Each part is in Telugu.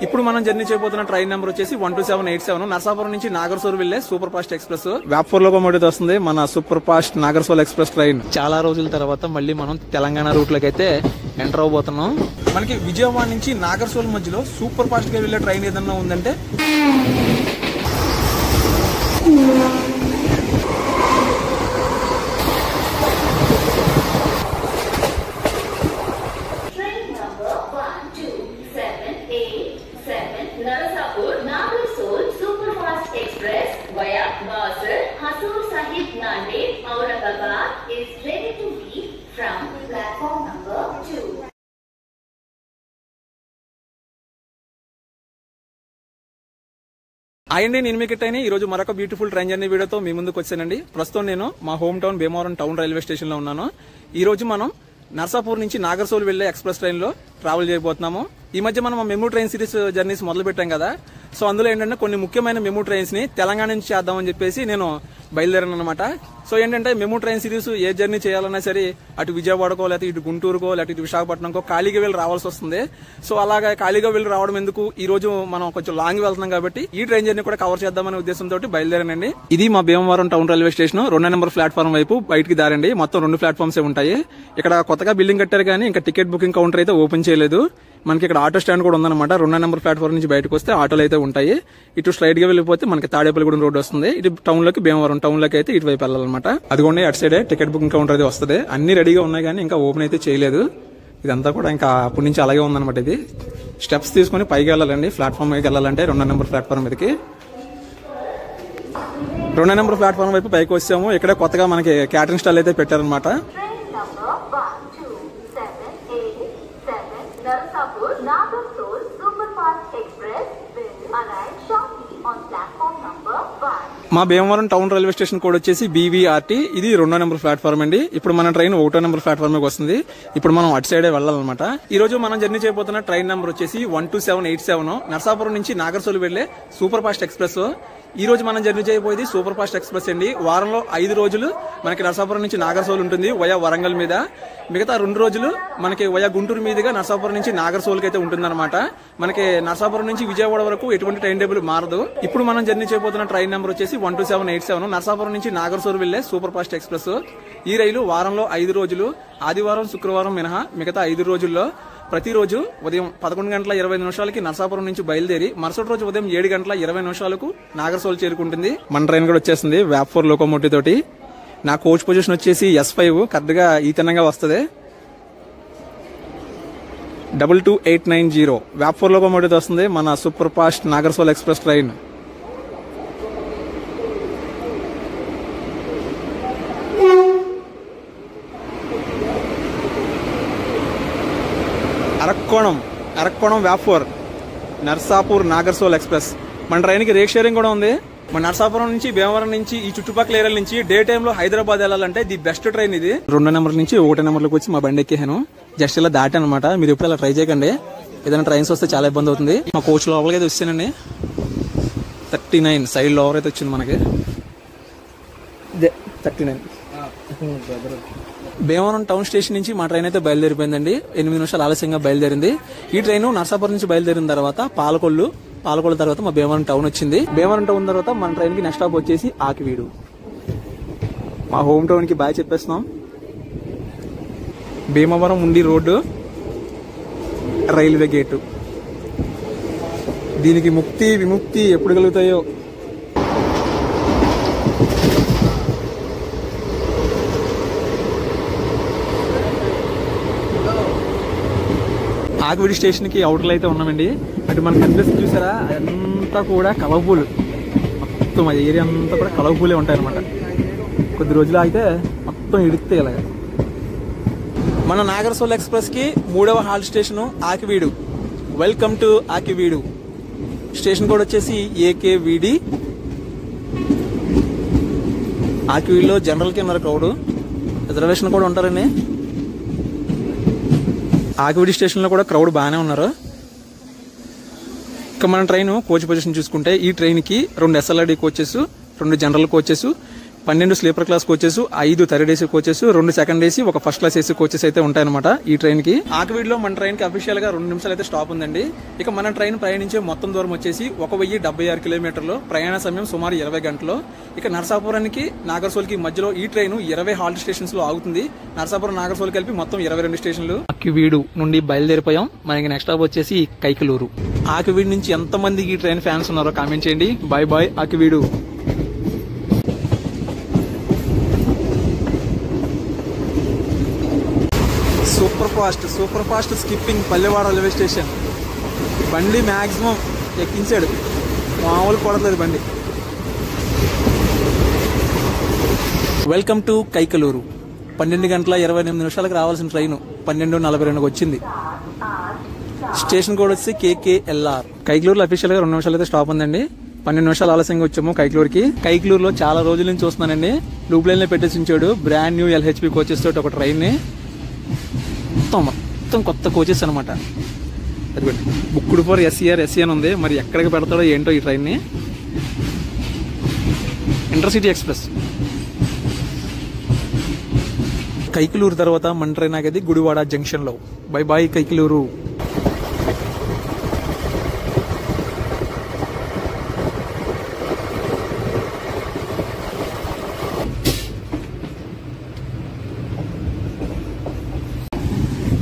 ఇప్పుడు మనం జర్నీ చేయబోతున్న ట్రైన్ నెంబర్ వచ్చేసి 12787 నర్సాపురం నుంచి నాగర్సోల్ వెళ్లే సూపర్ ఫాస్ట్ ఎక్స్ప్రెస్. వ్యాపూర్ లోకోమోటివ్ వస్తుంది మన super fast Nagarsol express train. చాలా రోజుల తర్వాత మళ్ళీ మనం తెలంగాణ రూట్ లోకి అయితే ఎంటర్ అవబోతున్నాం. మనకి విజయవాడ నుంచి నాగర్సోల్ మధ్యలో సూపర్ ఫాస్ట్ గా వెళ్లే ట్రైన్ ఏదన్నా ఉందంటే అయ్యండి. నేను మీకు ఈ రోజు మరొక బ్యూటిఫుల్ ట్రైన్ జర్నీ వీడియోతో మీ ముందుకు వచ్చానండి. ప్రస్తుతం నేను మా home town Bhimavaram town railway station లో ఉన్నాను. ఈ రోజు మనం నర్సాపూర్ నుంచి నాగర్సోల్ వెళ్లే ఎక్స్ప్రెస్ ట్రైన్ లో ట్రావెల్ చేయబోతున్నాము. ఈ మధ్య మనం మెమూ ట్రైన్ సిరీస్ జర్నీస్ మొదలు పెట్టాం కదా. సో అందులో ఏంటంటే కొన్ని ముఖ్యమైన మెమూ ట్రైన్స్ ని తెలంగాణ నుంచి చేద్దామని చెప్పేసి నేను బయలుదేరాను అనమాట. సో ఏంటంటే మెమూ ట్రైన్ సిరీస్ ఏ జర్నీ చేయాలన్నా సరే అటు విజయవాడకో లేకపోతే ఇటు గుంటూరుకో లేకపోతే ఇటు విశాఖపట్నంకో ఖాళీగా వెళ్ళి రావాల్సి వస్తుంది. సో అలాగా ఖాళీగా వెళ్ళి రావడం ఎందుకు, ఈ రోజు మనం కొంచెం లాంగ్ వెళ్తున్నాం కాబట్టి ఈ ట్రైన్ జర్నీ కూడా కవర్ చేద్దామనే ఉద్దేశంతో బయలుదేరానండి. ఇది మా భీమవరం టౌన్ రైల్వే స్టేషన్ 2వ నెంబర్ ప్లాట్ఫామ్ వైపు బయటికి దారండి. మొత్తం 2 ప్లాట్ఫామ్స్ ఉంటాయి. ఇక్కడ కొత్తగా బిల్డింగ్ కట్టారు కానీ ఇంకా టికెట్ బుకింగ్ కౌంటర్ అయితే ఓపెన్ చేయలేదు. మనకి ఇక్కడ ఆటో స్టాండ్ కూడా ఉందన్నమాట. 2వ నెంబర్ ప్లాట్ఫామ్ నుంచి బయటకు వస్తే ఆటోలు అయితే ఉంటాయి. ఇటు స్ట్రైట్ గా వెళ్ళిపోతే మనకి తాడేపల్లిగూడెం రోడ్ వస్తుంది. ఇటు టౌన్ లోకి భీమవరం టౌన్ లోకి అయితే ఇటువైపు వెళ్ళాలన్నమాట. అదిగోండి అటు సైడే టికెట్ బుకింగ్ కౌంటర్ అయితే వస్తుంది. అన్ని రెడీగా ఉన్నాయి కానీ ఇంకా ఓపెన్ అయితే చేయలేదు. ఇదంతా కూడా ఇంకా అప్పటి నుంచి అలాగే ఉందన్నమాట. ఇది స్టెప్స్ తీసుకుని పైకి వెళ్ళాలండి. ప్లాట్ఫామ్ పైకి వెళ్ళాలంటే 2వ నెంబర్ ప్లాట్ఫామ్ మీదకి. 2వ నెంబర్ ప్లాట్ఫామ్ వైపు పైకి వచ్చాము. ఇక్కడ కొత్తగా మనకి క్యాటరింగ్ స్టాల్ అయితే పెట్టారనమాట. మా Bhimavaram town railway station code వచ్చేసి BVRT. ఇది 2వ నెంబర్ ప్లాట్ఫామ్ అండి. ఇప్పుడు మన ట్రైన్ 1వ నెంబర్ ప్లాట్ఫామ్ వస్తుంది. ఇప్పుడు మనం అటు సైడే వెళ్ళాలన్నమాట. ఈ రోజు మనం జర్నీ చేయబోతున్న ట్రైన్ నెంబర్ వచ్చేసి 12787 నర్సాపురం నుంచి నాగర్సోల్ వెళ్లే సూపర్ ఫాస్ట్ ఎక్స్ప్రెస్. ఈ రోజు మనం జర్నీ చేయబోయేది సూపర్ ఫాస్ట్ ఎక్స్ప్రెస్ అండి. వారంలో 5 రోజులు మనకి నర్సాపురం నుంచి నాగర్సోల్ ఉంటుంది వయా వరంగల్ మీద. మిగతా 2 రోజులు మనకి వయా గుంటూరు మీదుగా నర్సాపురం నుంచి నాగర్సోల్ అయితే ఉంటుందన్నమాట. మనకి నర్సాపురం నుంచి విజయవాడ వరకు ఎటువంటి టైం టేబుల్ మారదు. ఇప్పుడు మనం జర్నీ చేయబోతున్న ట్రైన్ నెంబర్ వచ్చేసి 12787 నర్సాపురం నుంచి నాగర్సోల్ వెళ్లే సూపర్ ఫాస్ట్ ఎక్స్ప్రెస్. ఈ రైలు వారంలో 5 రోజులు ఆదివారం శుక్రవారం మినహా మిగతా 5 రోజుల్లో ప్రతిరోజు ఉదయం 11:25 నర్సాపురం నుంచి బయలుదేరి మరుసటి రోజు ఉదయం 7:20 నాగర్సోల్ చేరుకుంటుంది. మన ట్రైన్ కూడా వచ్చేసింది వ్యాపూర్ లోకోమోటివ్ తోటి. నా కోచ్ పొజిషన్ వచ్చేసి S5 కరెక్ట్ గా ఈ తిన్నగా వస్తుంది. 22890 వ్యాపూర్ లోకోమోటివ్ వస్తుంది మన super fast Nagarsol express train. Arakkonam వ్యాపూర్ నర్సాపూర్ నాగర్సోల్ ఎక్స్ప్రెస్. మన ట్రైన్ కి రేక్ షేరింగ్ కూడా ఉంది. మన నర్సాపురం నుంచి భీమవరం నుంచి ఈ చుట్టుపక్కల ఏరియాల నుంచి డే టైమ్ లో హైదరాబాద్ వెళ్ళాలంటే ది బెస్ట్ ట్రైన్ ఇది. 2వ నెంబర్ నుంచి 1వ నెంబర్లోకి వచ్చి మా బండి ఎక్కాను. జస్ట్ ఇలా దాటాను అనమాట. మీరు ఎప్పుడు అలా ట్రై చేయకండి. ఏదైనా ట్రైన్స్ వస్తే చాలా ఇబ్బంది అవుతుంది. మా కోచ్ లోపలికి అయితే వచ్చానండి. 39 సైడ్ లోవర్ అయితే వచ్చింది మనకి. 39 భీమవరం టౌన్ స్టేషన్ నుంచి మా ట్రైన్ అయితే బయలుదేరిపోయిందండి. 8 నిమిషాలు ఆలస్యంగా బయలుదేరింది. ఈ ట్రైన్ నర్సాపురం నుంచి బయలుదేరిన తర్వాత పాలకొల్లు తర్వాత మా భీమవరం టౌన్ వచ్చింది. భీమవరం టౌన్ తర్వాత మన ట్రైన్ కి నెక్స్ట్ స్టాప్ వచ్చేసి ఆకివీడు. మా హోమ్ టౌన్ కి బాయ్ చెప్పేస్తున్నాం. భీమవరం ఉండి రోడ్డు రైల్వే గేటు. దీనికి ముక్తి విముక్తి ఎప్పుడు కలుగుతాయో. ఆకివీడు స్టేషన్ కి అవుటర్ అయితే ఉన్నామండి. అటు మనకి కనిపిస్తుంది చూసారా, అంతా కూడా కలర్ఫుల్. మొత్తం ఆ ఏరియా అంతా కూడా కలర్ఫుల్ ఉంటాయి అనమాట. కొద్ది రోజులు అయితే మొత్తం ఇడితే ఇలాగా. మన నాగర్సోల్ ఎక్స్ప్రెస్ కి 3వ halt station Akividu. Welcome to Akividu. Station code వచ్చేసి AKVD. ఆకివీడులో జనరల్ కి ఉన్నారు క్రౌడ్. రిజర్వేషన్ కూడా ఉంటారండి. ఆకివీడు స్టేషన్ లో కూడా క్రౌడ్ బాగానే ఉన్నారు. ఇక మన ట్రైన్ కోచ్ పొజిషన్ చూసుకుంటే ఈ ట్రైన్ కి 2 SLRD coaches, 2 general coaches, 12 sleeper class coaches, 5 third AC coaches, 2 second AC, 1 first class AC coaches అయితే ఉంటాయన్నమాట ఈ ట్రైన్ కి. ఆకివీడులో మన ట్రైన్ కి అఫీషియల్ గా 2 నిమిషాలు అయితే స్టాప్ ఉందండి. ఇక మన ట్రైన్ ప్రయాణించే మొత్తం దూరం వచ్చేసి 1076 కిలోమీటర్లు, ప్రయాణ సమయం సుమారు 20 గంటలు. ఇక నరసాపురానికి నాగర్సోల్ కి మధ్యలో ఈ ట్రైన్ 20 హాల్ట్ స్టేషన్స్ లో ఆగుతుంది. నరసాపురం నాగర్సోల్ కలిపి మొత్తం 22 స్టేషన్లు. ఆకివీడు నుండి బయలుదేరిపోయాం. మనకి నెక్స్ట్ స్టాప్ వచ్చేసి కైకలూరు. ఆకివీడు నుంచి ఎంత మందికి ఈ ట్రైన్ ఫ్యాన్స్ ఉన్నారో కామెంట్ చేయండి. By by Akividu. Super fast skipping Pallevada railway station. బండి మాక్సిమం ఎక్కించాడు, మామూలు పడలేదు బండి. Welcome to Kaikaluru. 12 గంటల 28 నిమిషాలకు రావాల్సిన ట్రైన్ 12:42 వచ్చింది. స్టేషన్ కోడ్ వచ్చి KKLR. కైకలూరులో అఫీషియల్ గా 2 నిమిషాలు అయితే స్టాప్ ఉందండి. 12 నిమిషాలు ఆలస్యంగా వచ్చాము కైకలూరుకి. కైకలూరులో చాలా రోజుల నుంచి చూస్తున్నానండి, లూప్ లైన్ లో పెట్టేసి ఉంచాడు బ్రాండ్ న్యూ LHP కోచెస్ తోటి ఒక ట్రైన్ ని. మొత్తం కొత్త కోచెస్ అనమాట. బుక్డ్ ఫర్ SC అని ఉంది, మరి ఎక్కడికి పెడతాడో ఏంటో ఈ ట్రైన్ ని. Intercity express. కైకలూరు తర్వాత మన ట్రైన్ ఆగేది గుడివాడ జంక్షన్ లో. Bye bye Kaikaluru.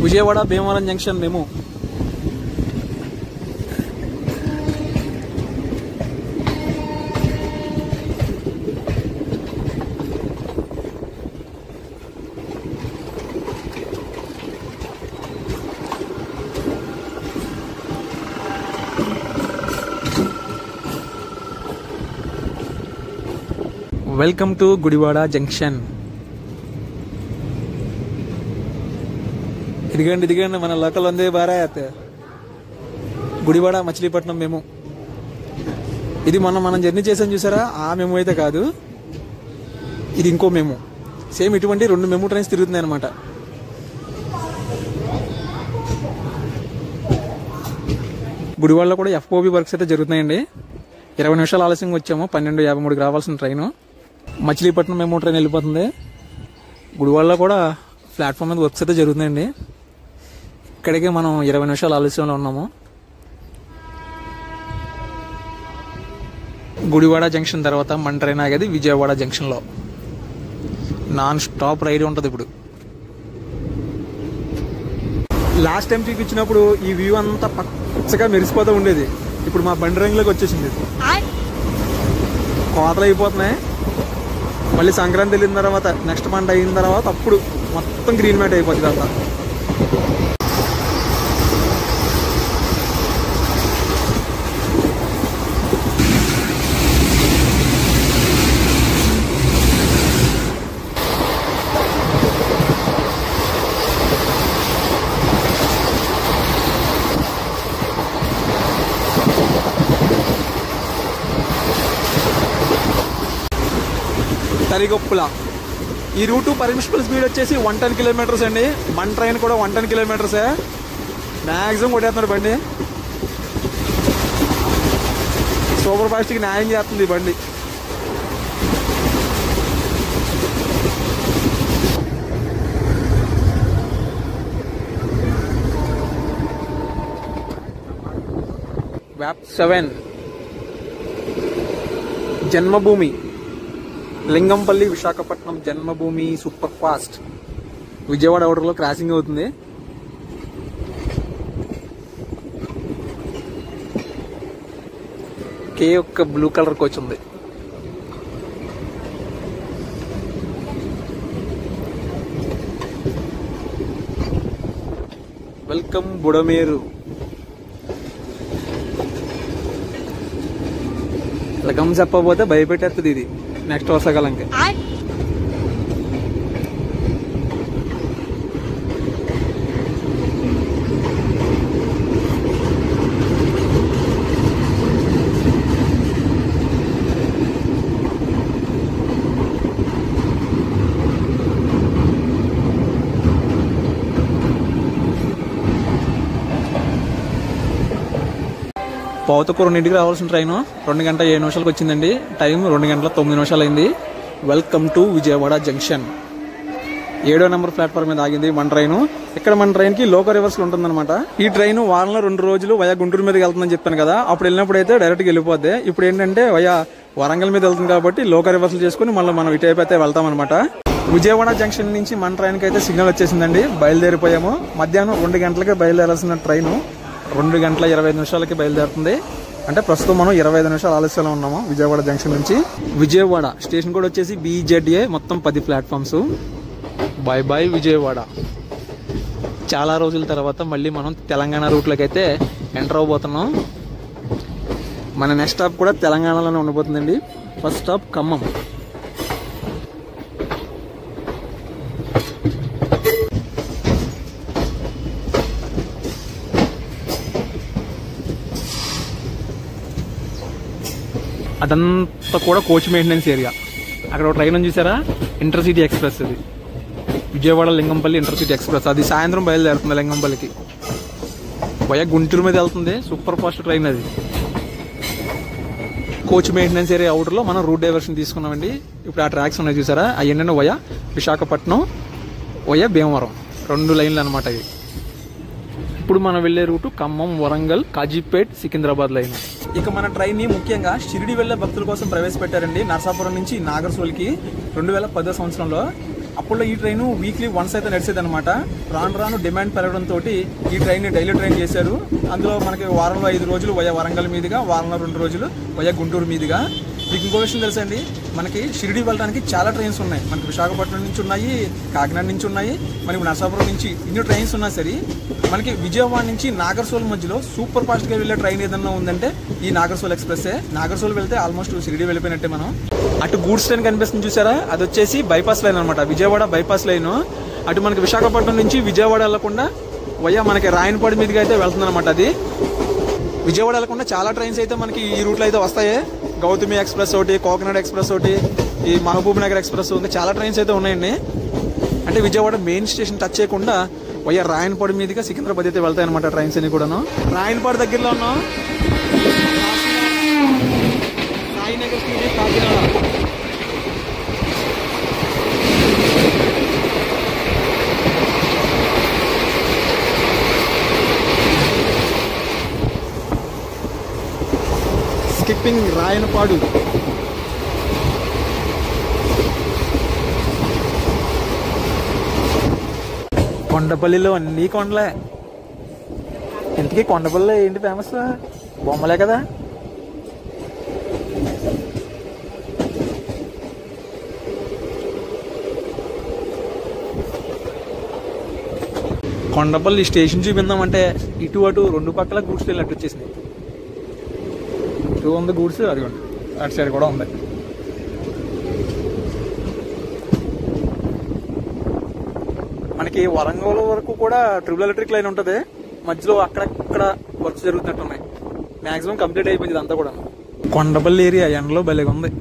Vijayawada Bhimavaram junction MEMU. Welcome to Gudivada junction. దిగండి మన లోకల్ వందే భారత్ గుడివాడ మచిలీపట్నం మేము. ఇది మనం జర్నీ చేసాం చూసారా, ఆ మేము అయితే కాదు, ఇది ఇంకో మేము. సేమ్ ఇటువంటి 2 మెమో ట్రైన్స్ తిరుగుతున్నాయి అనమాట. గుడివాడలో కూడా FOB వర్క్స్ అయితే జరుగుతున్నాయండి. 20 నిమిషాలు ఆలస్యంగా వచ్చాము. 12:53 రావాల్సిన ట్రైన్. మచిలీపట్నం మెమో ట్రైన్ వెళ్ళిపోతుంది. గుడివాడలో కూడా ప్లాట్ఫామ్ మీద వర్క్స్ అయితే జరుగుతున్నాయండి. ఇక్కడికి మనం 20 నిమిషాలు ఆలస్యంలో ఉన్నాము. గుడివాడ జంక్షన్ తర్వాత మన ట్రైన్ ఆగేది విజయవాడ జంక్షన్ లో. నాన్ స్టాప్ రైడ్ ఉంటది. ఇప్పుడు లాస్ట్ టైం చూపించినప్పుడు ఈ వ్యూ అంతా పచ్చగా మెరిసిపోతూ ఉండేది. ఇప్పుడు మా బండి రంగులోకి వచ్చేసింది. కోతలు అయిపోతున్నాయి. మళ్ళీ సంక్రాంతి వెళ్ళిన తర్వాత, నెక్స్ట్ పంట అయిన తర్వాత అప్పుడు మొత్తం గ్రీన్ మ్యాట్ అయిపోతుంది అంతా. తరిగొప్పుల ఈ రూటు పర్మిషనల్ స్పీడ్ వచ్చేసి 110 కిలోమీటర్స్ అండి. మన ట్రైన్ కూడా 110 కిలోమీటర్సే మ్యాక్సిమం కొట్టేస్తున్నాడు బండి. సూపర్ ఫాస్ట్కి న్యాయం చేస్తుంది ఈ బండి. WAP7 జన్మభూమి లింగంపల్లి విశాఖపట్నం జన్మభూమి సూపర్ ఫాస్ట్ విజయవాడ అవుటర్లో క్రాసింగ్ అవుతుంది. కే యొక్క బ్లూ కలర్ కోచ్ ఉంది. వెల్కమ్ బుడమేరు. లగం చెప్పబోతే భయపెట్టేస్తుంది ఇది నెక్స్ట్ వర్షాకాలంకి. పోతకు 2ంటికి రావాల్సిన ట్రైన్ 2 గంటల 7 నిమిషాలకు వచ్చిందండి. టైం 2 గంటల 9 నిమిషాలు అయింది. Welcome to Vijayawada junction. 7వ నెంబర్ ప్లాట్ఫామ్ మీద ఆగింది మన ట్రైన్. ఇక్కడ మన ట్రైన్ కి లోకల్ రివర్స్ ఉంటుందన్నమాట. ఈ ట్రైన్ వారంలో 2 రోజులు వయా గుంటూరు మీదకి వెళ్తుందని చెప్పాను కదా. అప్పుడు వెళ్ళినప్పుడు అయితే డైరెక్ట్ గా వెళ్ళిపోద్ది. ఇప్పుడు ఏంటంటే వయా వరంగల్ మీద వెళ్తుంది కాబట్టి లోకల్ రివర్స్ చేసుకుని మళ్ళీ మనం ఇటువైపు అయితే వెళ్తాం అనమాట. విజయవాడ జంక్షన్ నుంచి మన ట్రైన్ కి అయితే సిగ్నల్ వచ్చేసిందండి. బయలుదేరిపోయాము. మధ్యాహ్నం 2 గంటలకి బయలుదేరాల్సిన ట్రైన్ 2 గంటల 25 నిమిషాలకి బయలుదేరుతుంది. అంటే ప్రస్తుతం మనం 25 నిమిషాలు ఆలస్యంలో ఉన్నాము విజయవాడ జంక్షన్ నుంచి. విజయవాడ స్టేషన్ కూడా వచ్చేసి BZA. మొత్తం 10 ప్లాట్ఫామ్స్. By by Vijayawada. చాలా రోజుల తర్వాత మళ్ళీ మనం తెలంగాణ రూట్లోకి అయితే ఎంటర్ అవబోతున్నాం. మన నెక్స్ట్ స్టాప్ కూడా తెలంగాణలోనే ఉండబోతుందండి. First stop Khammam. అదంతా కూడా కోచ్ మెయింటెనెన్స్ ఏరియా. అక్కడ ఒక ట్రైన్ చూసారా, ఇంటర్సిటీ ఎక్స్ప్రెస్. అది విజయవాడ లింగంపల్లి ఇంటర్సిటీ ఎక్స్ప్రెస్. అది సాయంత్రం బయలుదేరుతుంది లింగంపల్లికి. వయా గుంటూరు మీద వెళ్తుంది. సూపర్ ఫాస్ట్ ట్రైన్ అది. కోచ్ మెయింటెనెన్స్ ఏరియా అవుటర్లో మనం రూట్ డైవర్షన్ తీసుకున్నామండి. ఇప్పుడు ఆ ట్రాక్స్ ఉన్నాయి చూసారా, అవి ఏంటంటే వయా విశాఖపట్నం, వయా భీమవరం 2 లైన్లు అనమాట ఇవి. ఇప్పుడు మనం వెళ్లే రూటు ఖమ్మం, వరంగల్, కాజీపేట్, సికింద్రాబాద్ లైన్. ఇక మన ట్రైన్ ని ముఖ్యంగా షిరిడి వెళ్లే భక్తుల కోసం ప్రవేశపెట్టారండి. నర్సాపురం నుంచి నాగర్సోల్కి 2010 సంవత్సరంలో. అప్పుడు ఈ ట్రైన్ వీక్లీ వన్స్ అయితే నడిచేది అనమాట. రాను రాను డిమాండ్ పెరగడంతో ఈ ట్రైన్ ని డైలీ ట్రైన్ చేశారు. అందులో మనకి వారంలో 5 రోజులు వయా వరంగల్ మీదుగా, వారంలో 2 రోజులు వయా గుంటూరు మీదుగా. మీకు ఇంకో విషయం తెలుసా అండి, మనకి షిరిడి వెళ్ళడానికి చాలా ట్రైన్స్ ఉన్నాయి. మనకి విశాఖపట్నం నుంచి ఉన్నాయి, కాకినాడ నుంచి ఉన్నాయి, మనకి నర్సాపురం నుంచి. ఇన్ని ట్రైన్స్ ఉన్నా సరే మనకి విజయవాడ నుంచి నాగర్సోల్ మధ్యలో సూపర్ ఫాస్ట్ గా వెళ్లే ట్రైన్ ఏదన్నా ఉందంటే ఈ నాగర్సోల్ ఎక్స్ప్రెస్. నాగర్సోల్ వెళ్తే ఆల్మోస్ట్ షిరిడి వెళ్ళిపోయినట్టే మనం. అటు గూడ్స్ ట్రైన్ కనిపిస్తుంది చూసారా, అది వచ్చేసి బైపాస్ లైన్ అనమాట. Vijayawada bypass line. అటు మనకి విశాఖపట్నం నుంచి విజయవాడ వెళ్లకుండా వయా మనకి రాయనపాడు మీదుగా అయితే వెళ్తుంది అనమాట. అది విజయవాడ వెళ్లకుండా చాలా ట్రైన్స్ అయితే మనకి ఈ రూట్లో అయితే వస్తాయి. గౌతమి ఎక్స్ప్రెస్ ఒకటి, కోకనాడ్ ఎక్స్ప్రెస్ ఒకటి, ఈ మహబూబ్ నగర్ ఎక్స్ప్రెస్ ఉంది. చాలా ట్రైన్స్ అయితే ఉన్నాయండి. అంటే విజయవాడ మెయిన్ స్టేషన్ టచ్ చేయకుండా వయా రాయనపాడు మీదుగా సికింద్రాబాద్ అయితే వెళ్తాయి అనమాట ట్రైన్స్ అన్ని కూడాను. రాయనపాడు దగ్గరలో ఉన్నాం. సాయినగర్ కాకినాడ. స్కిప్పింగ్ రాయనపాడు. కొండపల్లిలో అన్ని కొండలే. ఇంతకీ కొండపల్లిలో ఏంటి ఫేమస్? బొమ్మలే కదా. కొండపల్లి స్టేషన్ చూపిందామంటే ఇటు అటు 2 పక్కల గూడ్స్ ట్రైన్ అటు వచ్చేసినాయి. ఇటు ఉంది గూడ్స్, అదిగోండి అటు సైడ్ కూడా ఉంది. మనకి వరంగల్ వరకు కూడా ట్రిపుల్ ఎలక్ట్రిక్ లైన్ ఉంటుంది. మధ్యలో అక్కడక్కడ వర్క్స్ జరుగుతున్నట్టు ఉన్నాయి. మాక్సిమం కంప్లీట్ అయిపోయింది అంతా కూడా. కొండపల్లి ఏరియా ఎండలో భలేగా ఉంది.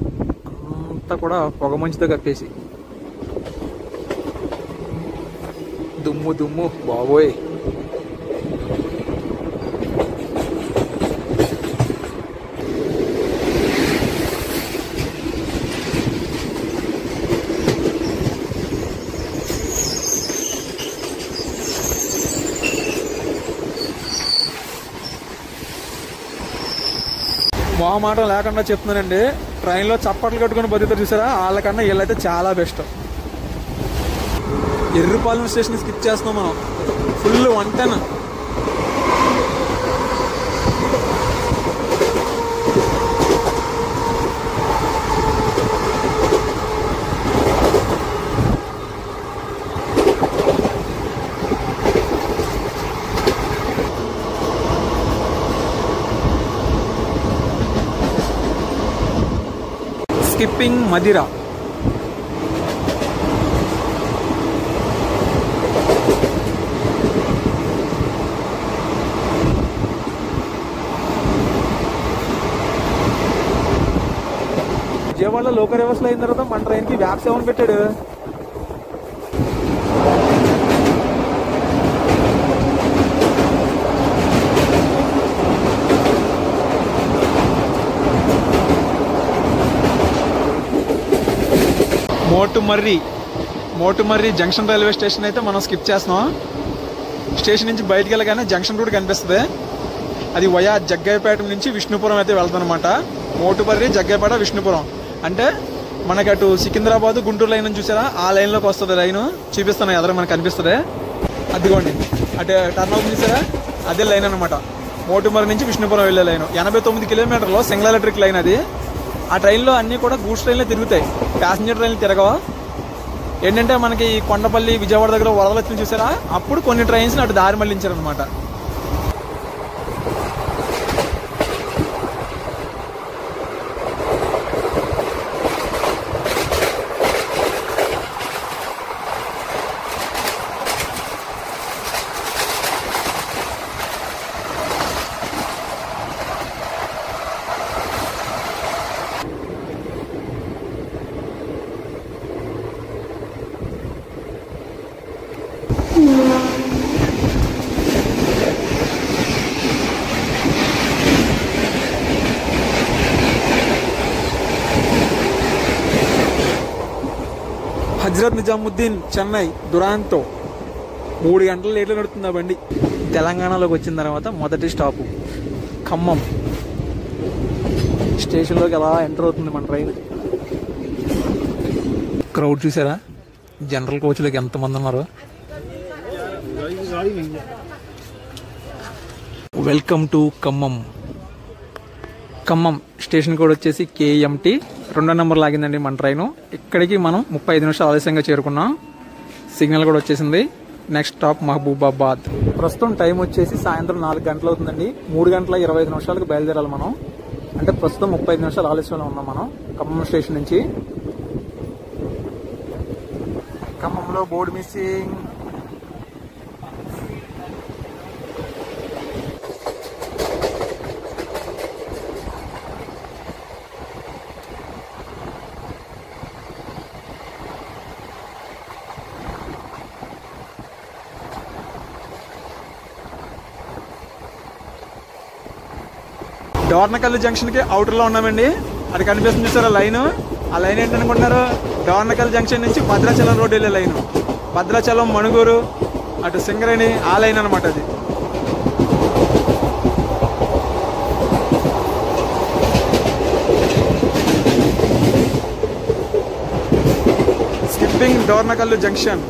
అంతా కూడా పొగ మంచుతో కప్పేసి దుమ్ము దుమ్ము బాబోయ్. మాట లేకుండా చెప్తున్నానండి, ట్రైన్లో చప్పట్లు కట్టుకుని బతుకుతారు చూసారా, వాళ్ళకన్నా వీళ్ళైతే చాలా బెస్ట్. ఎర్రుపాలెం స్టేషన్ స్కిప్ చేస్తున్నాం మనం. ఫుల్ 110. స్కిప్పింగ్ మదిరా. విజయవాడలో లోకల్ రివర్స్ అయిన తర్వాత మన ట్రైన్ కి వ్యాప్ 7 పెట్టాడు. మోటుమర్రి జంక్షన్ రైల్వే స్టేషన్ అయితే మనం స్కిప్ చేస్తున్నాం. స్టేషన్ నుంచి బయటకు వెళ్ళగానే జంక్షన్ రోడ్ కనిపిస్తుంది. అది వయా జగ్గయ్యపేట నుంచి విష్ణుపురం అయితే వెళ్తుంది అనమాట. మోటుమర్రి, జగ్గయ్యపేట, విష్ణుపురం అంటే మనకి అటు సికింద్రాబాద్ గుంటూరు లైన్ అని చూసారా, ఆ లైన్లోకి వస్తుంది. లైన్ చూపిస్తాను ఎదురు మనకు కనిపిస్తుంది. అదిగోండి అటు టర్న్ అవుతుంది చూసారా, అదే లైన్ అనమాట. మోటుమర్రి నుంచి విష్ణుపురం వెళ్ళే లైన్ 89 కిలోమీటర్లో సింగిల్ ఎలక్ట్రిక్ లైన్ అది. ఆ ట్రైన్లో అన్నీ కూడా గూడ్స్ ట్రైన్లే తిరుగుతాయి, ప్యాసింజర్ ట్రైన్లు తిరగవు. ఏంటంటే మనకి కొండపల్లి, విజయవాడ దగ్గర వరదలు వచ్చింది చూసారా, అప్పుడు కొన్ని ట్రైన్స్ అటు దారి మళ్లించారు అనమాట. హజ్రత్ నిజాముద్దీన్ చెన్నై దురాంతో 3 గంటల లేట్లో నడుతుంది ఆ బండి. తెలంగాణలోకి వచ్చిన తర్వాత మొదటి స్టాపు ఖమ్మం స్టేషన్లోకి ఎలా ఎంటర్ అవుతుంది మన ట్రైన్. క్రౌడ్ చూసారా, జనరల్ కోచ్లోకి ఎంతమంది ఉన్నారు. Welcome to Khammam station code వచ్చేసి KMT. 2వ నెంబర్ లాగిందండి మన ట్రైను. ఇక్కడికి మనం 35 నిమిషాలు ఆలస్యంగా చేరుకున్నాం. సిగ్నల్ కూడా వచ్చేసింది. Next stop Mahabubabad. ప్రస్తుతం టైం వచ్చేసి సాయంత్రం 4 గంటలు అవుతుందండి. 3 గంటల 25 నిమిషాలకు బయలుదేరాలి మనం. అంటే ప్రస్తుతం 35 నిమిషాలు ఆలస్యంలో ఉన్నాం మనం ఖమ్మం స్టేషన్ నుంచి. ఖమ్మంలో బోర్డు మిస్సింగ్. డోర్నకల్ జంక్షన్ కి అవుటర్ లో ఉన్నామండి. అది కనిపిస్తుంది చూసారా లైన్. ఆ లైన్ ఏంటనుకుంటున్నారు, డోర్నకల్ జంక్షన్ నుంచి భద్రాచలం రోడ్ వెళ్ళే లైన్. భద్రాచలం, మణుగూరు, అటు సింగరేణి ఆ లైన్ అనమాట అది. Skipping Dornakal junction.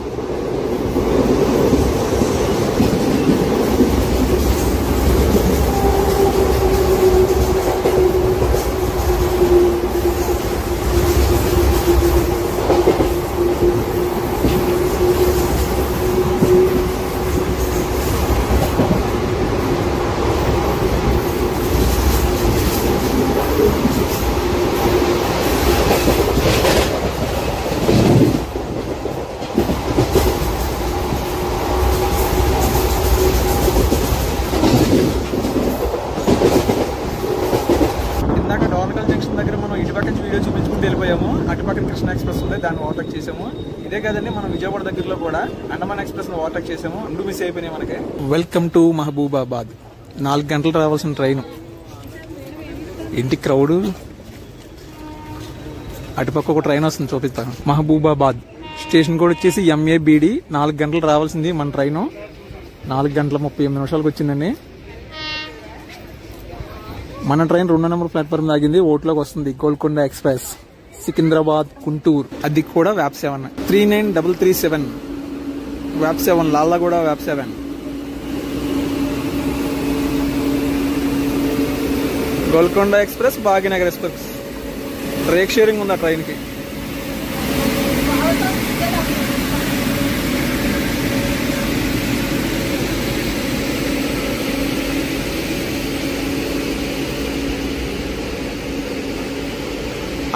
వెళ్ళిపోయాము. అటుపక్కన కృష్ణ ఎక్స్ప్రెస్ ఉంది, దాన్ని ఓవర్టేక్ చేసాము. ఇదే కదండి మనం విజయవాడ దగ్గరలో కూడా అండమాన్ ఎక్స్ప్రెస్ ను ఓవర్టేక్ చేసాము. 2 మిస్ అయిపోయినాయి మనకి. Welcome to Mahabubabad. 4 గంటలు రావాల్సిన ట్రైన్. ఇంటి క్రౌడ్. అటుపక్క ఒక ట్రైన్ వస్తుంది, చూపిస్తాను. మహబూబాబాద్ స్టేషన్ కూడా వచ్చేసి MABD. 4 గంటలు రావాల్సింది మన ట్రైను. 4 గంటల 38 నిమిషాలకు వచ్చిందండి. మన ట్రైన్ 2వ నెంబర్ ప్లాట్ఫామ్ ఆగింది. ఓట్లోకి వస్తుంది గోల్కొండ ఎక్స్ప్రెస్, సికింద్రాబాద్, గుంటూరు. అది కూడా వ్యాప్ 7 39337 వ్యాప్ 7 లాల్లాగూడ వ్యాప్ 7. Golconda express, Bhagyanagar express. Rake sharing ఉంది ఆ ట్రైన్కి.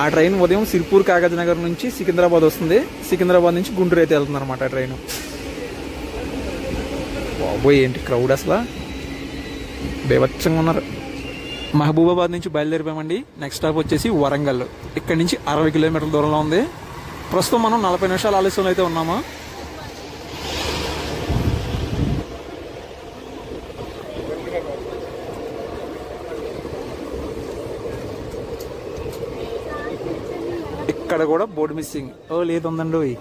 ఆ ట్రైన్ ఉదయం సిర్పూర్ కాగజ్ నగర్ నుంచి సికింద్రాబాద్ వస్తుంది. సికింద్రాబాద్ నుంచి గుంటూరు అయితే వెళ్తుంది అనమాట ఆ ట్రైన్. బాబోయ్ ఏంటి క్రౌడ్, అసలు బేవచ్చంగా ఉన్నారు. మహబూబాబాద్ నుంచి బయలుదేరిపోయామండి. నెక్స్ట్ స్టాప్ వచ్చేసి వరంగల్. ఇక్కడ నుంచి 60 కిలోమీటర్ల దూరంలో ఉంది. ప్రస్తుతం మనం 40 నిమిషాల ఆలస్యంలో అయితే ఉన్నాము. ఇక్కడ కూడా బోర్డు మిస్సింగ్. ఓ లేదు, ఉందండి.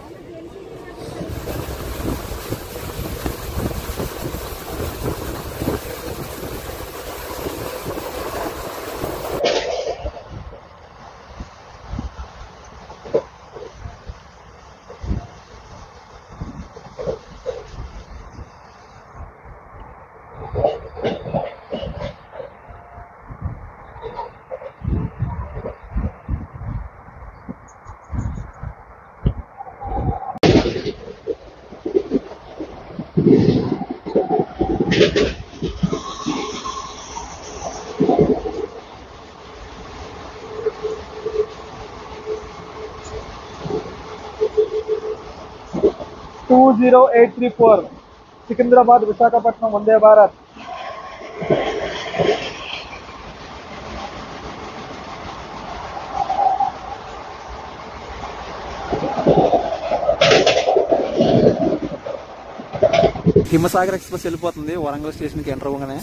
సికింద్రాబాద్ విశాఖపట్నం వందే భారత్. హిమసాగర్ ఎక్స్ప్రెస్ వెళ్ళిపోతుంది వరంగల్ స్టేషన్కి ఎంటర్ అవ్వగానే.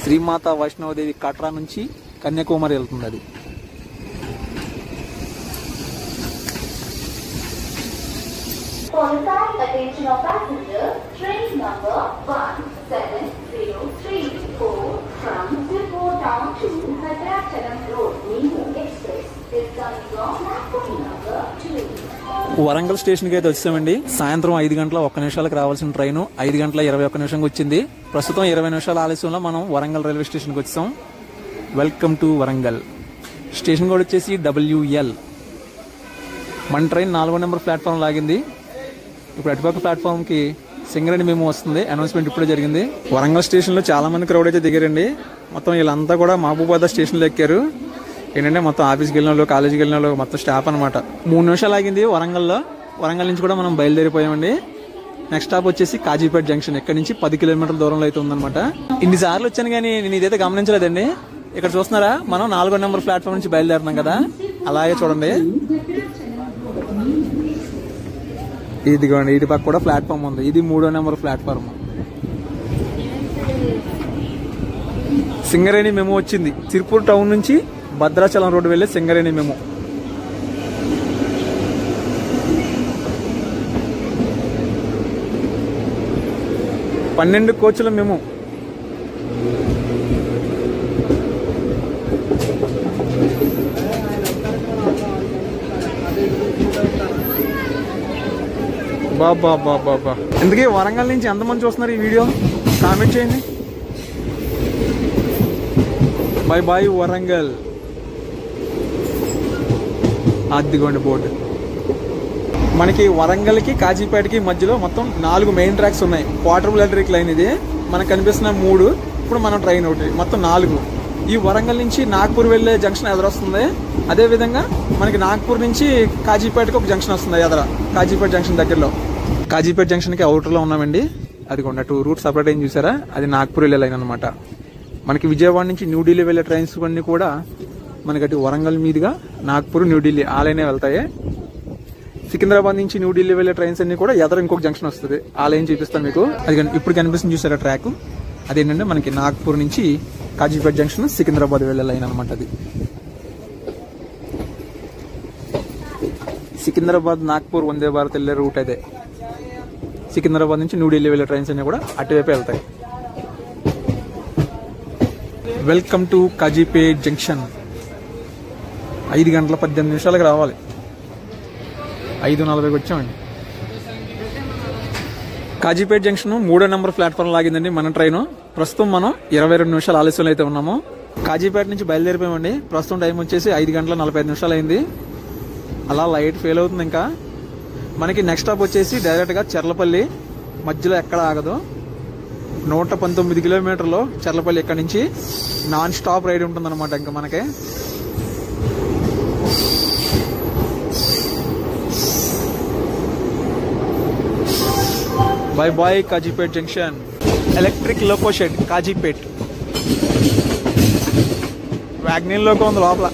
శ్రీమాత వైష్ణవదేవి కట్రా నుంచి కన్యాకుమారి వెళ్తుంది అది. Attention of passengers, train number 17034 from Sirpur town to Bhadrachalam Road, Nemo Express is coming from platform number 2. Warangal స్టేషన్కి అయితే వచ్చామండి. సాయంత్రం 5 గంటల 1 నిమిషాలకు రావాల్సిన ట్రైన్ 5 గంటల 21 నిమిషంకి వచ్చింది. ప్రస్తుతం 20 నిమిషాల ఆలస్యంలో మనం వరంగల్ రైల్వే స్టేషన్కి వచ్చాం. Welcome to Warangal. స్టేషన్ కూడా వచ్చేసి WL. మన ట్రైన్ 4వ నెంబర్ ప్లాట్ఫామ్ లాగింది. ఇప్పుడు అటుపక్క ప్లాట్ఫామ్కి సింగరేణి మేము వస్తుంది. అనౌన్స్మెంట్ ఇప్పుడే జరిగింది. వరంగల్ స్టేషన్లో చాలా మంది క్రౌడ్ అయితే దిగారండి. మొత్తం వీళ్ళంతా కూడా మహబూబాబాద్ స్టేషన్లో ఎక్కారు. ఏంటంటే మొత్తం ఆఫీస్కి వెళ్ళిన వాళ్ళు, కాలేజీకి వెళ్ళిన వాళ్ళు, మొత్తం స్టాఫ్ అనమాట. 3 నిమిషాలు ఆగింది వరంగల్లో. వరంగల్ నుంచి కూడా మనం బయలుదేరిపోయామండి. నెక్స్ట్ స్టాప్ వచ్చేసి కాజీపేట జంక్షన్. ఇక్కడ నుంచి 10 కిలోమీటర్ల దూరంలో అయితే ఉందన్నమాట. ఇన్నిసార్లు వచ్చాను కానీ నేను ఇదైతే గమనించలేదండి. ఇక్కడ చూస్తున్నారా, మనం 4వ నెంబర్ ప్లాట్ఫామ్ నుంచి బయలుదేరుతున్నాం కదా, అలాగే చూడండి. ఇదిగోండి, ఇటు పక్క కూడా ప్లాట్ఫామ్ ఉంది. ఇది 3వ నెంబర్ ప్లాట్ఫామ్. సింగరేణి మెమో వచ్చింది. సిర్పూర్ టౌన్ నుంచి భద్రాచలం రోడ్డు వెళ్లే సింగరేణి మెమో. పన్నెండు కోచ్ల మెమో. బాబా ఎందుకే వరంగల్ నుంచి ఎంతమంది చూస్తున్నారు ఈ వీడియో? కామెంట్ చేయండి. Bye bye Warangal. అదిగోండి బోర్డు. మనకి వరంగల్కి కాజీపేటకి మధ్యలో మొత్తం 4 మెయిన్ ట్రాక్స్ ఉన్నాయి. క్వార్టర్ ఎలక్ట్రిక్ లైన్ ఇది. మనకు కనిపిస్తున్న 3, ఇప్పుడు మనం ట్రైన్ ఒకటి, మొత్తం 4. ఈ వరంగల్ నుంచి నాగ్పూర్ వెళ్లే జంక్షన్ ఎదురొస్తుంది. అదే విధంగా మనకి నాగ్పూర్ నుంచి కాజీపేటకి ఒక జంక్షన్ వస్తుంది ఎదర, కాజీపేట జంక్షన్ దగ్గరలో. కాజీపేట జంక్షన్కి అవుటర్లో ఉన్నామండి. అదిగోండి అటు రూట్ సపరేట్ అయింది చూసారా, అది నాగ్పూర్ వెళ్లే లైన్ అనమాట. మనకి విజయవాడ నుంచి న్యూఢిల్లీ వెళ్లే ట్రైన్స్ అన్ని కూడా మనకి అటు వరంగల్ మీదుగా నాగ్పూర్, న్యూఢిల్లీ ఆ లైనే వెళ్తాయి. సికింద్రాబాద్ నుంచి న్యూఢిల్లీ వెళ్లే ట్రైన్స్ అన్ని కూడా ఎదర ఇంకొక జంక్షన్ వస్తుంది, ఆ లైన్ చూపిస్తాను మీకు. అది ఇప్పుడు కనిపిస్తుంది చూసారా ట్రాక్, అదేంటంటే మనకి నాగ్పూర్ నుంచి కాజీపేట జంక్షన్ సికింద్రాబాద్ వెళ్లే లైన్ అనమాట. అది సికింద్రాబాద్ నాగ్పూర్ వందే భారత్ వెళ్లే రూట్ అదే. సికింద్రాబాద్ నుంచి న్యూఢిల్లీ వెళ్లే ట్రైన్స్ అన్ని కూడా అటువైపు వెళ్తాయి. Welcome to Kazipet junction. 5 గంటల 18 నిమిషాలకు రావాలి. 5:40కి వచ్చామండి. కాజీపేట్ జంక్షన్ 3వ నెంబర్ ప్లాట్ఫామ్ లాగిందండి మన ట్రైన్. ప్రస్తుతం మనం 22 నిమిషాలు ఆలస్యంలో అయితే ఉన్నాము. కాజీపేట నుంచి బయలుదేరిపోయామండి. ప్రస్తుతం టైం వచ్చేసి 5 గంటల 45 నిమిషాలు అయింది. అలా లైట్ ఫెయిల్ అవుతుంది. ఇంకా మనకి నెక్స్ట్ స్టాప్ వచ్చేసి డైరెక్ట్గా చెర్లపల్లి, మధ్యలో ఎక్కడ ఆగదు. 119 కిలోమీటర్లు చెర్లపల్లి. ఇక్కడ నుంచి నాన్ స్టాప్ రైడ్ ఉంటుందన్నమాట. ఇంకా మనకి bye bye Kazipet junction. Electric loco shed Kazipet. వ్యాగ్నిన్ లోకో ఉంది లోపల.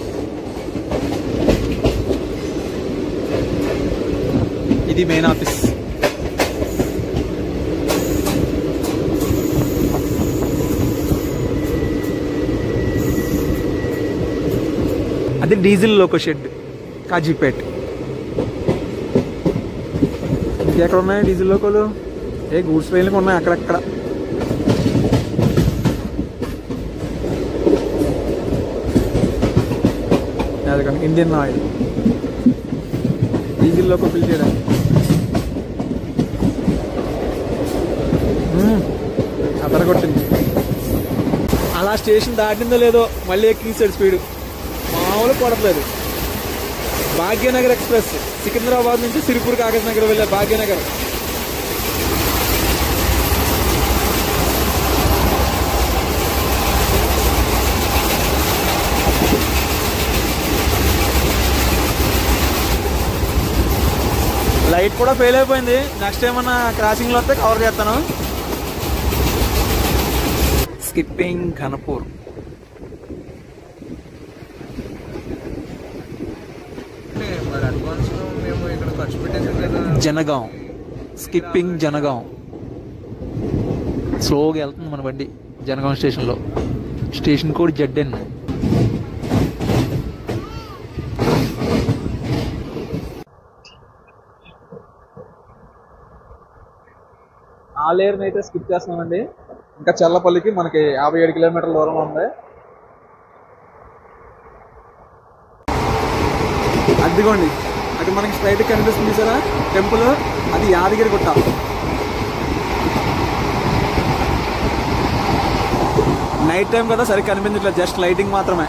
ఇది మెయిన్ ఆఫీస్. అది డీజిల్ లోకో షెడ్. కాజీపేట్. ఇంకెక్కడ ఉన్నాయి డీజిల్ లోకోలు? గూడ్స్ ట్రైన్లు ఉన్నాయి అక్కడక్కడ. అదిగోండి Indian oil diesel loco fill చేయడానికి. అదరగొట్టింది. అలా స్టేషన్ దాటిందో లేదో మళ్ళీ ఎక్కించాడు స్పీడ్, మామూలు కొడట్లేదు. భాగ్యనగర్ ఎక్స్ప్రెస్ సికింద్రాబాద్ నుంచి సిరిపూర్ కాగజ్ నగర్ వెళ్ళే భాగ్యనగర్. లైట్ కూడా ఫెయిల్ అయిపోయింది. నెక్స్ట్ ఏమన్నా క్రాసింగ్ లో వస్తే కవర్ చేస్తాను. స్కిప్పింగ్ ఘనపూర్. జనగాం. స్కిప్పింగ్ జనగాం. స్లోగా వెళ్తుంది మన బండి జనగాం స్టేషన్లో. Station code ZN. ఆలేరుని అయితే స్కిప్ చేస్తున్నామండి. ఇంకా చల్లపల్లికి మనకి 57 కిలోమీటర్ల దూరంలో ఉంది. అదిగోండి అటు మనకి స్ట్రైట్ కనిపిస్తుంది సార్ టెంపుల్, అది యాదగిరి గుట్ట. నైట్ టైం కదా సరిగ్గా కనిపించట్లేదు, జస్ట్ లైటింగ్ మాత్రమే.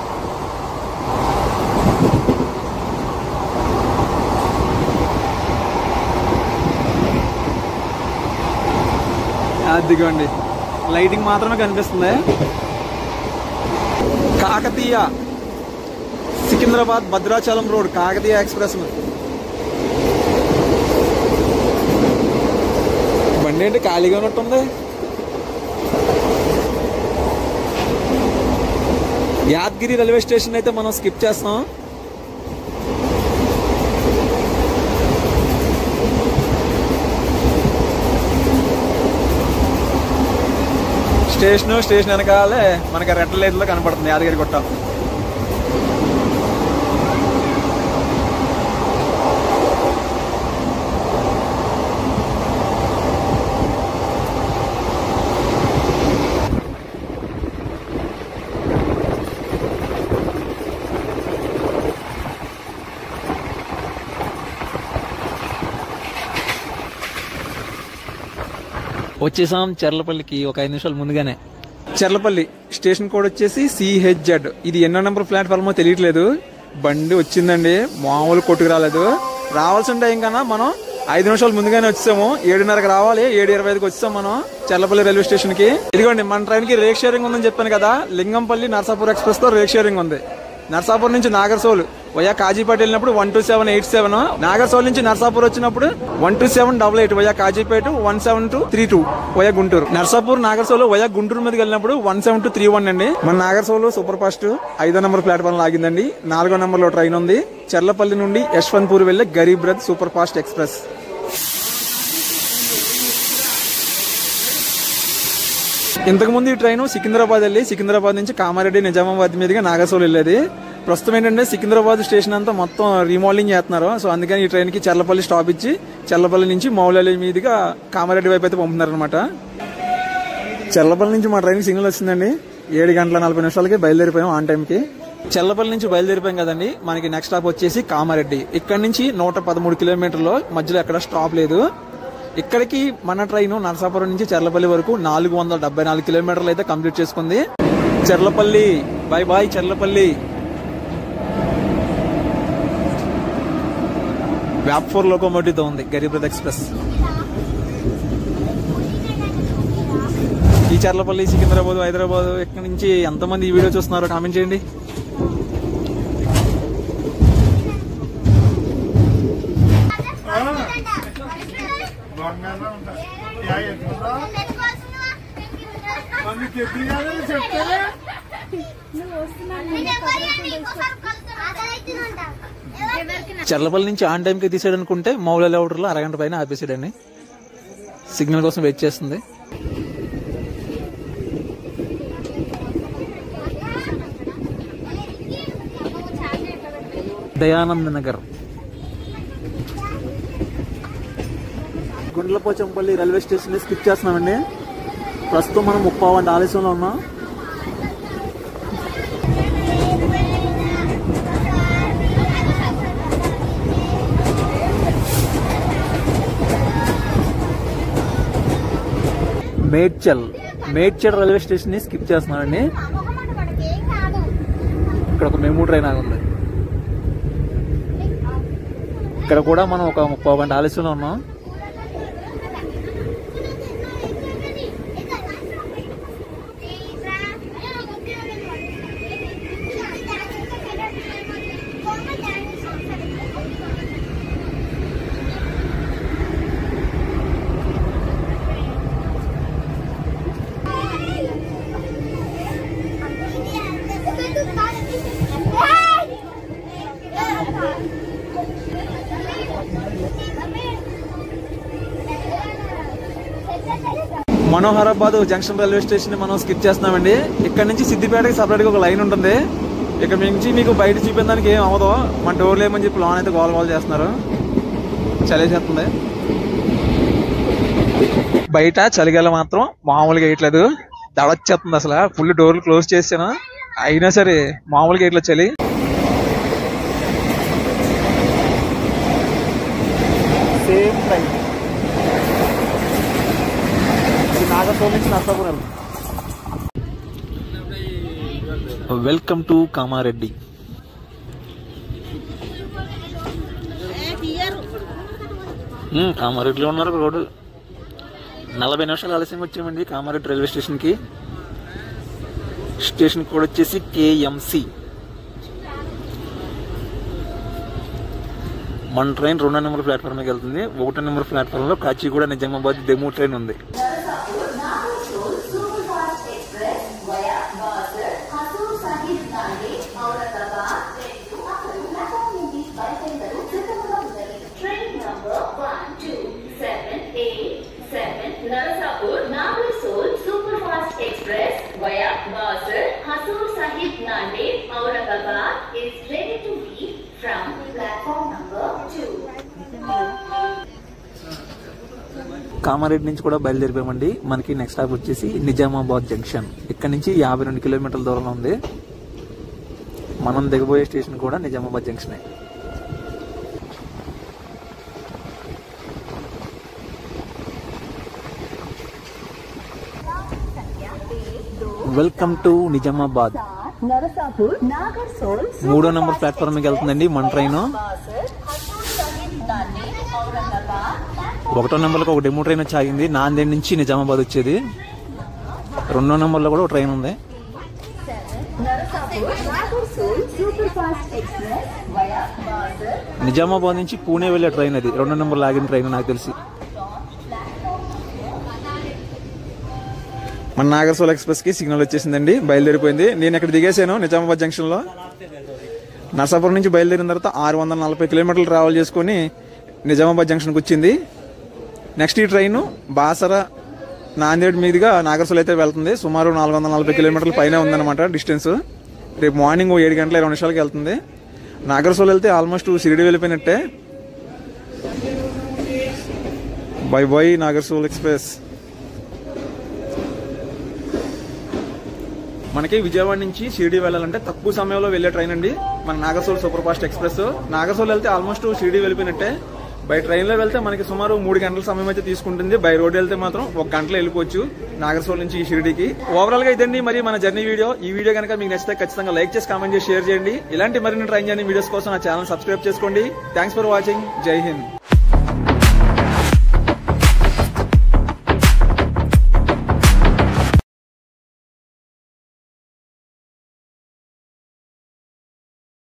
అదిగోండి లైటింగ్ మాత్రమే కనిపిస్తుంది. Kakatiya Secunderabad Bhadrachalam road Kakatiya express. బండి ఏంటి ఖాళీగా ఉన్నట్టుంది. యాదగిరి రైల్వే స్టేషన్ అయితే మనం స్కిప్ చేస్తాం. స్టేషన్ వెనకాలే మనకి రెడ్ లైట్ లో కనపడుతుంది యాదగిరి గుట్ట. వచ్చేసాం చర్లపల్లికి ఒక 5 నిమిషాలు ముందుగానే. చర్లపల్లి స్టేషన్ కోడ్ వచ్చేసి CHZ. ఇది ఎన్నో నెంబర్ ప్లాట్ఫామ్ తెలియట్లేదు. బండి వచ్చిందండి, మామూలు కొట్టుకు రాలేదు. రావాల్సి ఉంటే ఇంకా మనం 5 నిమిషాలు ముందుగానే వచ్చాము. 7:30కి రావాలి, 7:25కి వచ్చాం మనం చర్లపల్లి రైల్వే స్టేషన్ కి. ఇదిగోండి మన ట్రైన్ కి రేక్ షేరింగ్ ఉందని చెప్పాను కదా. లింగంపల్లి నర్సాపూర్ ఎక్స్ప్రెస్ తో రేక్ షేరింగ్ ఉంది. నర్సాపూర్ నుంచి నాగర్సోల్ వయా కాజీపేట వెళ్ళినప్పుడు 12787, నాగర్సోల్ నుంచి నర్సాపూర్ వచ్చినప్పుడు 12788 via Kazipet, 17232 via Guntur. Narsapur Nagarsol via Guntur మీదకి వెళ్ళినప్పుడు 17231 అండి. మన నాగర్సోల్ సూపర్ ఫాస్ట్ 5వ నెంబర్ ప్లాట్ఫామ్ లాగిందండి. 4వ నెంబర్ లో ట్రైన్ ఉంది. చర్లపల్లి నుండి యశ్వంత్పూర్ వెళ్లే Garib Rath super fast express. ఇంతకుముందు ఈ ట్రైన్ సికింద్రాబాద్ వెళ్ళి సికింద్రాబాద్ నుంచి కామారెడ్డి నిజామాబాద్ మీదుగా నాగర్సోల్ వెళ్ళేది. ప్రస్తుతం ఏంటంటే సికింద్రాబాద్ స్టేషన్ అంతా మొత్తం రీమోడలింగ్ చేస్తున్నారు. సో అందుకని ఈ ట్రైన్ కి చర్లపల్లి స్టాప్ ఇచ్చి చర్లపల్లి నుంచి మౌలాలి మీదుగా కామారెడ్డి వైపు అయితే పంపుతున్నారు అనమాట. చర్లపల్లి నుంచి మా ట్రైన్ సిగ్నల్ వచ్చిందండి. 7:40 బయలుదేరిపోయాం ఆన్ టైం కి. చర్లపల్లి నుంచి బయలుదేరిపోయాం కదండి. మనకి నెక్స్ట్ స్టాప్ వచ్చేసి కామారెడ్డి. ఇక్కడ నుంచి 113 కిలోమీటర్లు, మధ్యలో ఎక్కడ స్టాప్ లేదు. ఇక్కడికి మన ట్రైన్ నరసాపురం నుంచి చర్లపల్లి వరకు 474 కిలోమీటర్లు అయితే కంప్లీట్ చేసుకుంది. Charlapalli bye bye Charlapalli. VAP4 locomotive తో ఉంది గరీబ్ రథ్ ఎక్స్ప్రెస్. ఈ చర్లపల్లి, సికింద్రాబాద్, హైదరాబాద్ ఇక్కడ నుంచి ఎంతమంది ఈ వీడియో చూస్తున్నారో కామెంట్ చేయండి. చర్లపల్లి నుంచి ఆన్ టైంకి తీసాడు అనుకుంటే మౌలాలి అవుటర్ లో అరగంట పైన ఆపేసాడండి. సిగ్నల్ కోసం వెయిట్ చేస్తుంది. Dayanand Nagar. Gundlapochampalli railway station skip చేస్తున్నామండి. ప్రస్తుతం మనం 30 గంటల ఆలస్యంలో ఉన్నాం. మేడ్చల్ రైల్వే స్టేషన్ ని స్కిప్ చేస్తున్నామండి. ఇక్కడ ఒక మెమూ ట్రైన్ ఆగుంది. ఇక్కడ కూడా మనం ఒక 30 గంటల ఆలస్యంలో ఉన్నాం. మనోహరాబాద్ జంక్షన్ రైల్వే స్టేషన్ మనం స్కిప్ చేస్తున్నామండి. ఇక్కడ నుంచి సిద్దిపేటకి సపరేట్ గా ఒక లైన్ ఉంటుంది. ఇక్కడ నుంచి మీకు బయట చూపించడానికి ఏం అవ్వదు. మన డోర్లు ఏమని చెప్పి లోన్ అయితే గోల్ చేస్తున్నారు. చలేసేస్తుంది. బయట చలిగాల మాత్రం మామూలుగా వేయట్లేదు, దడొచ్చేస్తుంది. అసలు ఫుల్ డోర్లు క్లోజ్ చేసాను, అయినా సరే మామూలుగా వేయట్లేదు చలి. సేమ్ ట్రైన్ నాగర్సోల్ నుంచి నర్సాపూర్. Welcome to Kamareddy. కామారెడ్డిలో ఉన్నారు రోడ్డు. 40 నిమిషాలు ఆలస్యంగా వచ్చామండి కామారెడ్డి రైల్వే స్టేషన్ కి. స్టేషన్ కోడ్ వచ్చేసి KMC. మన ట్రైన్ 2వ నెంబర్ ప్లాట్ఫామ్ కి వెళ్తుంది. 1వ నెంబర్ ప్లాట్ఫామ్ లో కాచిగూడ నిజామాబాద్ డెమో ట్రైన్ ఉంది. Narsapur Nagarsoil Superfast Express via Basar Hasur Sahib Nanded Aurangabad is ready to leave from platform number 2. Kamareddy నుంచి కూడా బయలుదేరిపోయామండి. మనకి నెక్స్ట్ స్టాప్ వచ్చేసి నిజామాబాద్ జంక్షన్. ఇక్కడ నుంచి 52 కిలోమీటర్ల దూరంలో ఉంది. మనం దిగబోయే స్టేషన్ కూడా నిజామాబాద్ జంక్షనే. Welcome to Nizamabad. 3వ నెంబర్ ప్లాట్ఫామ్ కి వెళ్తుందండి మన ట్రైన్. 1వ నెంబర్ లో ఒక డెమో ట్రైన్ వచ్చి ఆగింది. నాందేడ్ నుంచి నిజామాబాద్ వచ్చేది. 2వ నెంబర్ లో కూడా ఒక ట్రైన్ ఉంది. నిజామాబాద్ నుంచి పూణే వెళ్లే ట్రైన్ అది. 2వ నెంబర్ ఆగిన ట్రైన్ నాకు తెలిసి. మన నాగర్సోల్ ఎక్స్ప్రెస్ కి సిగ్నల్ వచ్చేసిందండి, బయలుదేరిపోయింది. నేను ఇక్కడ దిగేసాను నిజామాబాద్ జంక్షన్ లో. నర్సాపురం నుంచి బయలుదేరిన తర్వాత 640 కిలోమీటర్లు ట్రావెల్ చేసుకుని నిజామాబాద్ జంక్షన్ కి వచ్చింది. నెక్స్ట్ ఈ ట్రైన్ బాసర నాందేడ్ మీదుగా నాగర్సోల్ అయితే వెళ్తుంది. సుమారు 440 కిలోమీటర్ల పైన ఉందన్నమాట డిస్టెన్స్. రేపు మార్నింగ్ 7 గంటల 20 నిమిషాలకి వెళ్తుంది. నాగర్సోల్ వెళ్తే ఆల్మోస్ట్ షిరిడి వెళ్ళిపోయినట్టే. Bye bye Nagarsol express. మనకి విజయవాడ నుంచి షిరిడి వెళ్ళాలంటే తక్కువ సమయంలో వెళ్లే ట్రైన్ అండి మన Nagarsol super fast express. Nagarsol వెళ్తే ఆల్మోస్ట్ షిరిడి వెళ్ళిపోయినట్టే. బై ట్రైన్ లో వెళ్తే మనకి సుమారు 3 గంటల సమయం అయితే తీసుకుంటుంది. బై రోడ్ వెళ్తే మాత్రం 1 గంటలో వెళ్ళిపోవచ్చు నాగర్సోల్ నుంచి షిరిడికి. ఓవరాల్ గా ఇదండి మరి మన జర్నీ వీడియో. ఈ వీడియో కనుక మీకు నచ్చితే ఖచ్చితంగా లైక్ చేసి కామెంట్ చేసి షేర్ చేయండి. ఇలాంటి మరిన్ని ట్రైన్ జర్నీ వీడియోస్ కోసం నా ఛానల్ సబ్స్క్రైబ్ చేసుకోండి. Thanks for watching. జై హింద్.